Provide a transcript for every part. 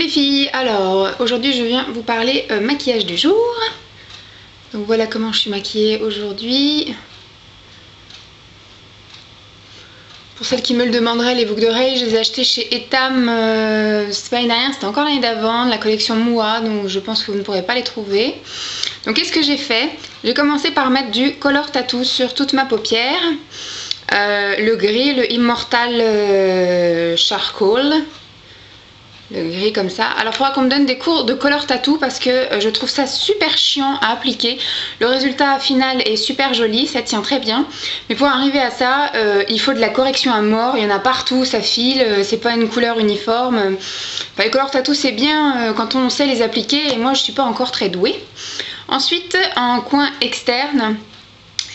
les filles, alors aujourd'hui je viens vous parler maquillage du jour. Donc voilà comment je suis maquillée aujourd'hui. Pour celles qui me le demanderaient, les boucles d'oreilles, je les ai achetées chez Etam, c'est pas l'année dernière, c'était encore l'année d'avant, la collection Moua, donc je pense que vous ne pourrez pas les trouver. Donc qu'est-ce que j'ai fait? J'ai commencé par mettre du Color Tattoo sur toute ma paupière. Le gris, le Immortal Charcoal. Le gris comme ça. Alors il faudra qu'on me donne des cours de color tattoo parce que je trouve ça super chiant à appliquer. Le résultat final est super joli, ça tient très bien. Mais pour arriver à ça, il faut de la correction à mort. Il y en a partout, ça file, c'est pas une couleur uniforme. Enfin, les color tattoo c'est bien quand on sait les appliquer et moi je suis pas encore très douée. Ensuite, en coin externe,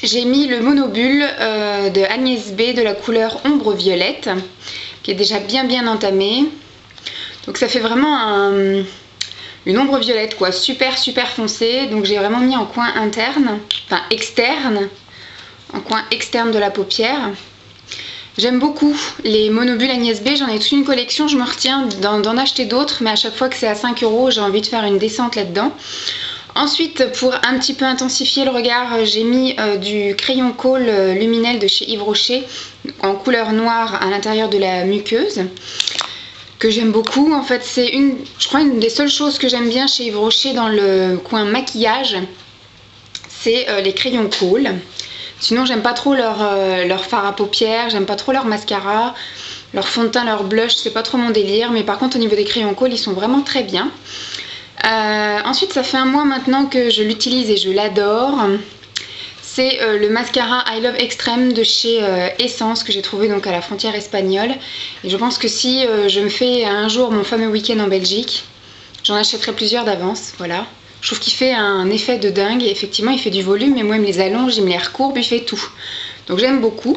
j'ai mis le monobule de Agnès B de la couleur ombre violette qui est déjà bien entamé. Donc ça fait vraiment une ombre violette quoi, super foncée. Donc j'ai vraiment mis en coin interne, enfin externe, en coin externe de la paupière. J'aime beaucoup les monobules Agnès B, j'en ai toute une collection, je me retiens d'en acheter d'autres, mais à chaque fois que c'est à 5 €, j'ai envie de faire une descente là-dedans. Ensuite, pour un petit peu intensifier le regard, j'ai mis du crayon Kohl Luminel de chez Yves Rocher en couleur noire à l'intérieur de la muqueuse, que j'aime beaucoup. En fait, c'est je crois une des seules choses que j'aime bien chez Yves Rocher dans le coin maquillage, c'est les crayons Kohl. Sinon, j'aime pas trop leur fard à paupières, j'aime pas trop leur mascara, leur fond de teint, leur blush, c'est pas trop mon délire. Mais par contre, au niveau des crayons Kohl, ils sont vraiment très bien. Ensuite, ça fait un mois maintenant que je l'utilise et je l'adore. C'est le mascara I Love Extreme de chez Essence que j'ai trouvé donc à la frontière espagnole. Et je pense que si je me fais un jour mon fameux week-end en Belgique, j'en achèterai plusieurs d'avance. Voilà. Je trouve qu'il fait un effet de dingue. Et effectivement, il fait du volume, et moi, il me les allonge, il me les recourbe, il fait tout. Donc j'aime beaucoup.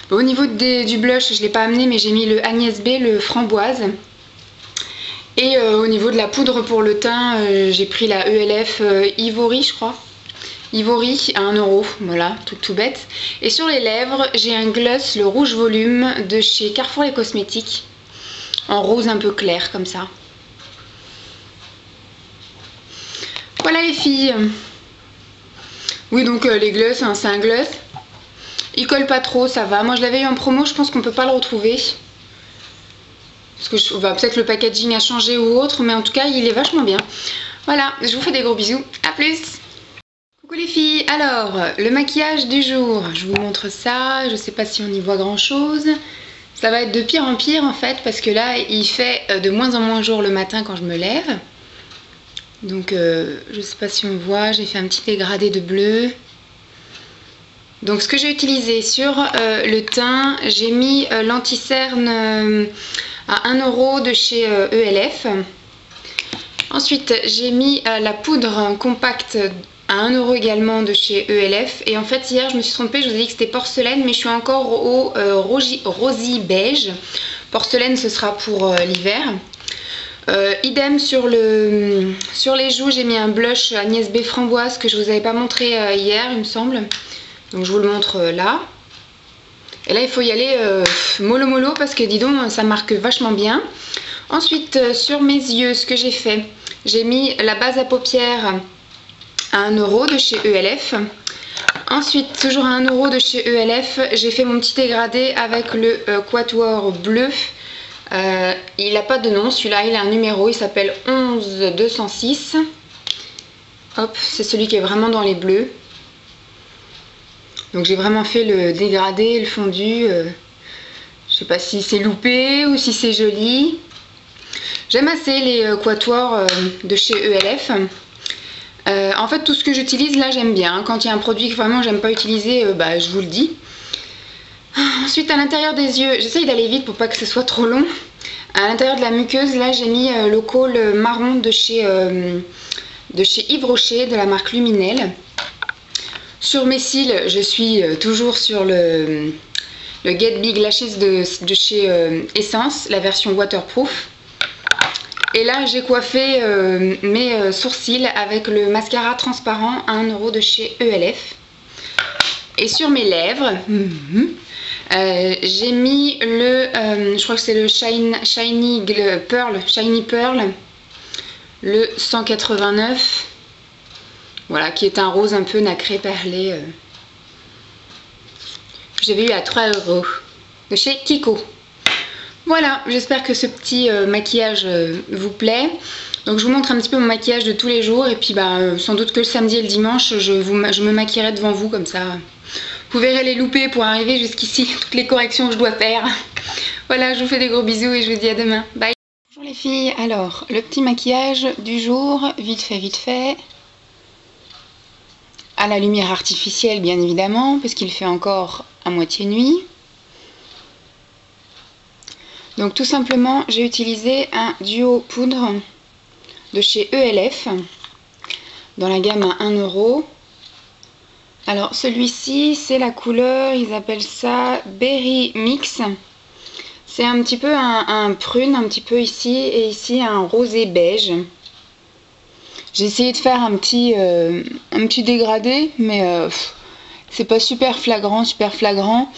Bon, au niveau du blush, je ne l'ai pas amené, mais j'ai mis le Agnès B, le framboise. Et au niveau de la poudre pour le teint, j'ai pris la ELF Ivory, je crois. Ivory à 1 €, voilà, truc tout bête. Et sur les lèvres, j'ai un gloss, le rouge volume de chez Carrefour les Cosmétiques, en rose un peu clair comme ça. Voilà les filles. Oui, donc les gloss, hein, c'est un gloss. Il colle pas trop, ça va. Moi je l'avais eu en promo, je pense qu'on peut pas le retrouver. Parce que peut-être le packaging a changé ou autre, mais en tout cas il est vachement bien. Voilà, je vous fais des gros bisous, à plus. Coucou les filles, alors le maquillage du jour, je vous montre ça, je sais pas si on y voit grand chose. Ça va être de pire en pire en fait, parce que là il fait de moins en moins jour le matin quand je me lève. Donc je sais pas si on voit, j'ai fait un petit dégradé de bleu. Donc ce que j'ai utilisé sur le teint, j'ai mis l'anti-cerne à 1 € de chez ELF. Ensuite j'ai mis la poudre compacte à 1 € également de chez ELF. Et en fait hier je me suis trompée, je vous ai dit que c'était porcelaine, mais je suis encore au rosy beige. Porcelaine ce sera pour l'hiver. Idem sur les joues, j'ai mis un blush Agnès B framboise que je vous avais pas montré hier il me semble. Donc je vous le montre là. Et là il faut y aller mollo parce que dis donc ça marque vachement bien. Ensuite sur mes yeux, ce que j'ai fait, j'ai mis la base à paupières à 1 € de chez ELF. Ensuite toujours à 1 € de chez ELF, j'ai fait mon petit dégradé avec le Quatuor bleu. Il n'a pas de nom, celui-là il a un numéro, il s'appelle 11206. Hop, c'est celui qui est vraiment dans les bleus. Donc j'ai vraiment fait le dégradé, le fondu. Je sais pas si c'est loupé ou si c'est joli. J'aime assez les Quatuors de chez ELF. En fait tout ce que j'utilise là j'aime bien. Quand il y a un produit que vraiment j'aime pas utiliser, je vous le dis. Ensuite à l'intérieur des yeux, j'essaye d'aller vite pour pas que ce soit trop long. À l'intérieur de la muqueuse, là j'ai mis le Kohl marron de chez Yves Rocher, de la marque Luminel. Sur mes cils, je suis toujours sur le Get Big Lashes de chez Essence, la version waterproof. Et là j'ai coiffé mes sourcils avec le mascara transparent à 1 € de chez ELF. Et sur mes lèvres, J'ai mis le, je crois que c'est le Shiny Pearl, le 189, voilà, qui est un rose un peu nacré perlé, que j'avais eu à 3 € de chez Kiko. Voilà, j'espère que ce petit maquillage vous plaît. Donc je vous montre un petit peu mon maquillage de tous les jours, et puis sans doute que le samedi et le dimanche je me maquillerai devant vous, comme ça vous verrez les loupés pour arriver jusqu'ici, toutes les corrections que je dois faire. Voilà, je vous fais des gros bisous et je vous dis à demain. Bye. Bonjour les filles, alors le petit maquillage du jour, vite fait. À la lumière artificielle bien évidemment, parce qu'il fait encore à moitié nuit. Donc tout simplement, j'ai utilisé un duo poudre de chez ELF, dans la gamme à 1 €. Alors celui-ci, c'est la couleur, ils appellent ça Berry Mix. C'est un petit peu un prune, un petit peu ici, et ici un rosé beige. J'ai essayé de faire un petit dégradé, mais c'est pas super flagrant.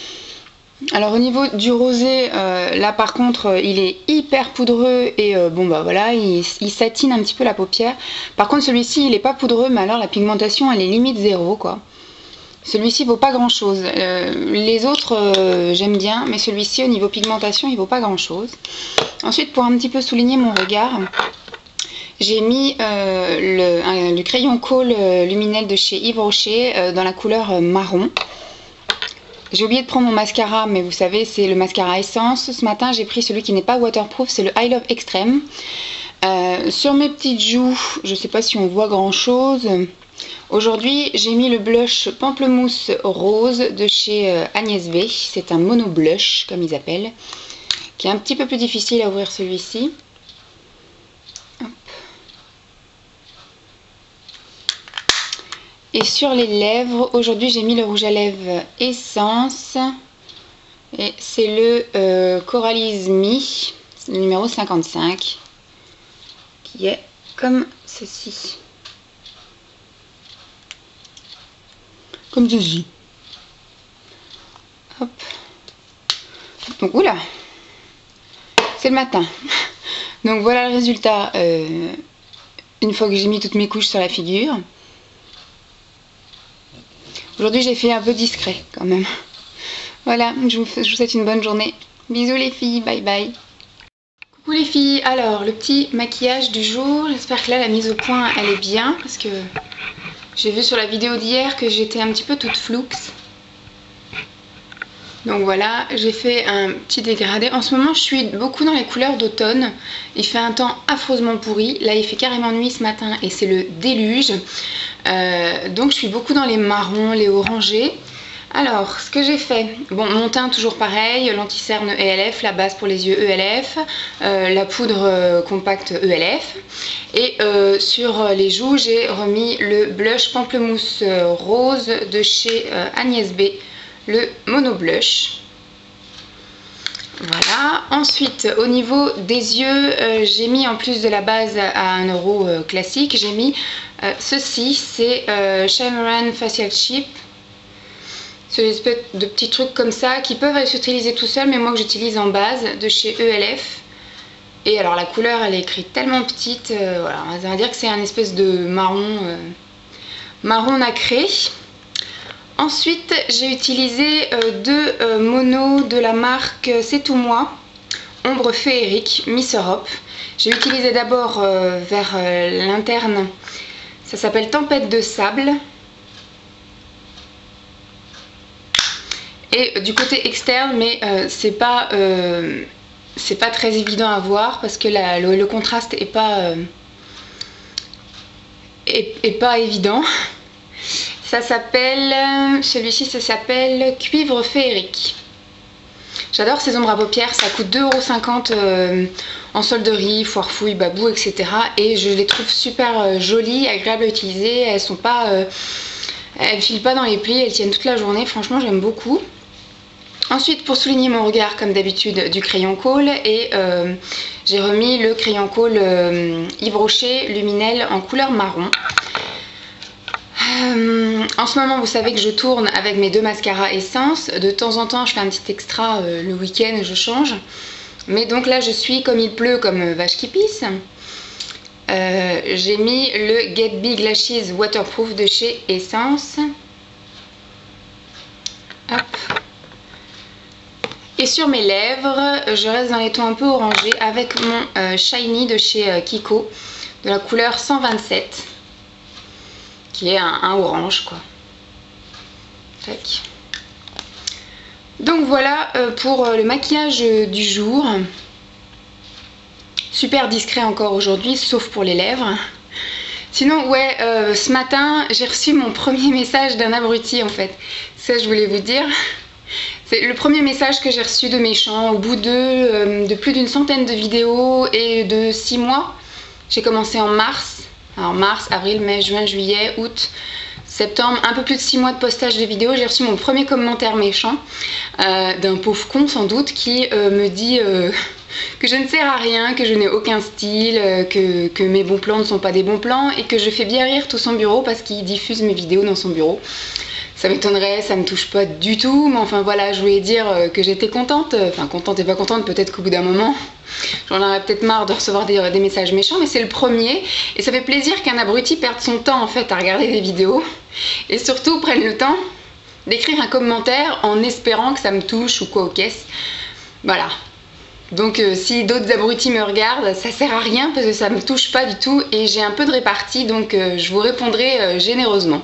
Alors au niveau du rosé, là par contre il est hyper poudreux et voilà, il satine un petit peu la paupière. Par contre celui-ci il est pas poudreux, mais alors la pigmentation elle est limite 0 quoi. Celui-ci vaut pas grand chose. Les autres j'aime bien, mais celui-ci au niveau pigmentation il vaut pas grand chose. Ensuite, pour un petit peu souligner mon regard, j'ai mis le crayon Kohl Luminel de chez Yves Rocher dans la couleur marron. J'ai oublié de prendre mon mascara, mais vous savez, c'est le mascara Essence. Ce matin, j'ai pris celui qui n'est pas waterproof, c'est le I Love Extreme. Sur mes petites joues, je ne sais pas si on voit grand chose. Aujourd'hui, j'ai mis le blush Pamplemousse Rose de chez Agnès V. C'est un mono blush, comme ils appellent, qui est un petit peu plus difficile à ouvrir celui-ci. Et sur les lèvres, aujourd'hui j'ai mis le rouge à lèvres Essence. Et c'est le Coralise Me, le numéro 55, qui est comme ceci. Comme ceci. Hop. Donc oula, c'est le matin. Donc voilà le résultat une fois que j'ai mis toutes mes couches sur la figure. Aujourd'hui j'ai fait un peu discret quand même. Voilà, je vous souhaite une bonne journée. Bisous les filles, bye bye. Coucou les filles, alors le petit maquillage du jour. J'espère que là la mise au point elle est bien, parce que j'ai vu sur la vidéo d'hier que j'étais un petit peu toute floux. Donc voilà, j'ai fait un petit dégradé. En ce moment je suis beaucoup dans les couleurs d'automne. Il fait un temps affreusement pourri. Là il fait carrément nuit ce matin et c'est le déluge. Donc je suis beaucoup dans les marrons, les orangés. Alors ce que j'ai fait, bon, mon teint toujours pareil, l'anti-cerne ELF, la base pour les yeux ELF, la poudre compacte ELF. Et sur les joues j'ai remis le blush Pamplemousse Rose de chez Agnès B, le mono blush. Voilà. Ensuite au niveau des yeux, j'ai mis en plus de la base à 1 € classique, j'ai mis ceci, c'est Shimmeran Facial Chip. C'est une espèce de petits trucs comme ça qui peuvent s'utiliser tout seul, mais moi que j'utilise en base de chez ELF. Et alors la couleur elle est écrite tellement petite, voilà, on va dire que c'est un espèce de marron nacré. Ensuite j'ai utilisé deux monos de la marque C'est tout moi, ombre féerique Miss Europe. J'ai utilisé d'abord vers l'interne, ça s'appelle Tempête de sable. Et du côté externe, mais c'est pas très évident à voir parce que le contraste est pas évident. Ça s'appelle, celui-ci ça s'appelle Cuivre féerique. J'adore ces ombres à paupières, ça coûte 2,50 € en solderie, foire fouille, babou, etc. Et je les trouve super jolies, agréables à utiliser. Elles sont pas, elles filent pas dans les plis, elles tiennent toute la journée. Franchement, j'aime beaucoup. Ensuite, pour souligner mon regard, comme d'habitude, du crayon Kohl, et j'ai remis le crayon Kohl Yves Rocher Luminel en couleur marron. En ce moment, vous savez que je tourne avec mes 2 mascaras Essence. De temps en temps, je fais un petit extra le week-end, je change. Mais donc là, je suis comme il pleut, comme vache qui pisse. J'ai mis le Get Big Lashes Waterproof de chez Essence. Hop. Et sur mes lèvres, je reste dans les tons un peu orangés avec mon Shiny de chez Kiko, de la couleur 127, qui est un orange, quoi. Tac. Donc voilà pour le maquillage du jour. Super discret encore aujourd'hui, sauf pour les lèvres. Sinon, ouais, ce matin, j'ai reçu mon premier message d'un abruti, en fait. Ça, je voulais vous dire. C'est le premier message que j'ai reçu de méchant au bout de plus d'une centaine de vidéos et de 6 mois. J'ai commencé en mars. Alors mars, avril, mai, juin, juillet, août, septembre, un peu plus de 6 mois de postage de vidéos. J'ai reçu mon premier commentaire méchant d'un pauvre con sans doute qui me dit que je ne sers à rien, que je n'ai aucun style, que mes bons plans ne sont pas des bons plans et que je fais bien rire tout son bureau parce qu'il diffuse mes vidéos dans son bureau. Ça m'étonnerait, ça me touche pas du tout, mais enfin voilà, je voulais dire que j'étais contente, enfin contente et pas contente, peut-être qu'au bout d'un moment, j'en aurais peut-être marre de recevoir des messages méchants, mais c'est le premier, et ça fait plaisir qu'un abruti perde son temps en fait à regarder des vidéos, et surtout prenne le temps d'écrire un commentaire en espérant que ça me touche ou quoi aux caisses, voilà. Donc si d'autres abrutis me regardent, ça sert à rien parce que ça me touche pas du tout et j'ai un peu de répartie, donc je vous répondrai généreusement.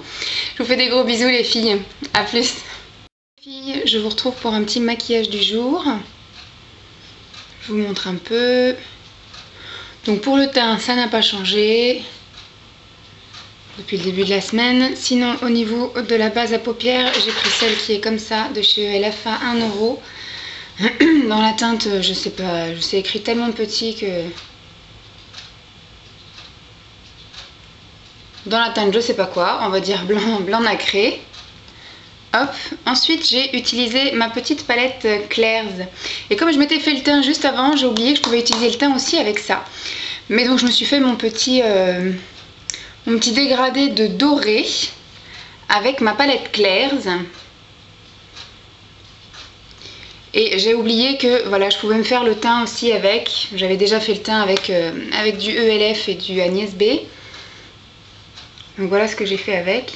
Je vous fais des gros bisous les filles, à plus. Les filles, je vous retrouve pour un petit maquillage du jour. Je vous montre un peu. Donc pour le teint, ça n'a pas changé depuis le début de la semaine. Sinon au niveau de la base à paupières, j'ai pris celle qui est comme ça de chez ELF à 1 €. Dans la teinte, je sais pas, je sais écrit tellement petit que... Dans la teinte, je sais pas quoi, on va dire blanc nacré. Hop, ensuite j'ai utilisé ma petite palette Claire's. Et comme je m'étais fait le teint juste avant, j'ai oublié que je pouvais utiliser le teint aussi avec ça. Mais donc je me suis fait mon petit dégradé de doré avec ma palette Claire's. Et j'ai oublié que voilà, je pouvais me faire le teint aussi avec. J'avais déjà fait le teint avec du ELF et du Agnès B. Donc voilà ce que j'ai fait avec.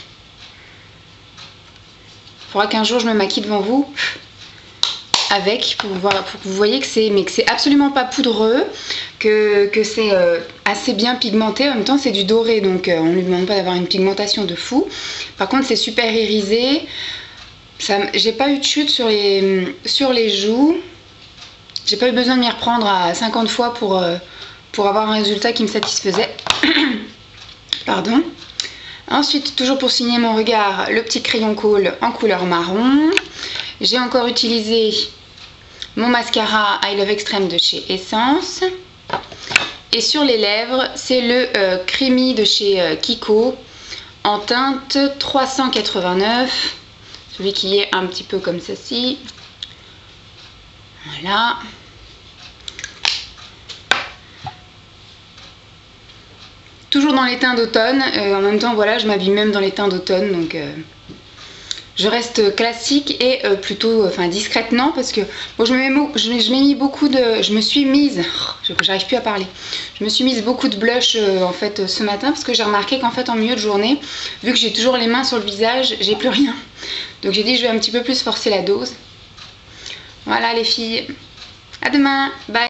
Il faudra qu'un jour je me maquille devant vous avec pour que vous voyez que c'est absolument pas poudreux, que c'est assez bien pigmenté. En même temps c'est du doré, donc on ne lui demande pas d'avoir une pigmentation de fou. Par contre c'est super irisé. J'ai pas eu de chute sur les joues. J'ai pas eu besoin de m'y reprendre à 50 fois pour avoir un résultat qui me satisfaisait. Pardon. Ensuite, toujours pour signer mon regard, le petit crayon Kohl en couleur marron. J'ai encore utilisé mon mascara I Love Extreme de chez Essence. Et sur les lèvres, c'est le Creamy de chez Kiko en teinte 389. Celui qui est un petit peu comme ceci. Voilà. Toujours dans les teints d'automne. En même temps, voilà, je m'habille même dans les teints d'automne. Donc, je reste classique et plutôt discrète, non, parce que bon, je me suis mise, j'arrive plus à parler. Je me suis mise beaucoup de blush en fait ce matin parce que j'ai remarqué qu'en fait en milieu de journée, vu que j'ai toujours les mains sur le visage, j'ai plus rien. Donc j'ai dit je vais un petit peu plus forcer la dose. Voilà les filles, à demain, bye.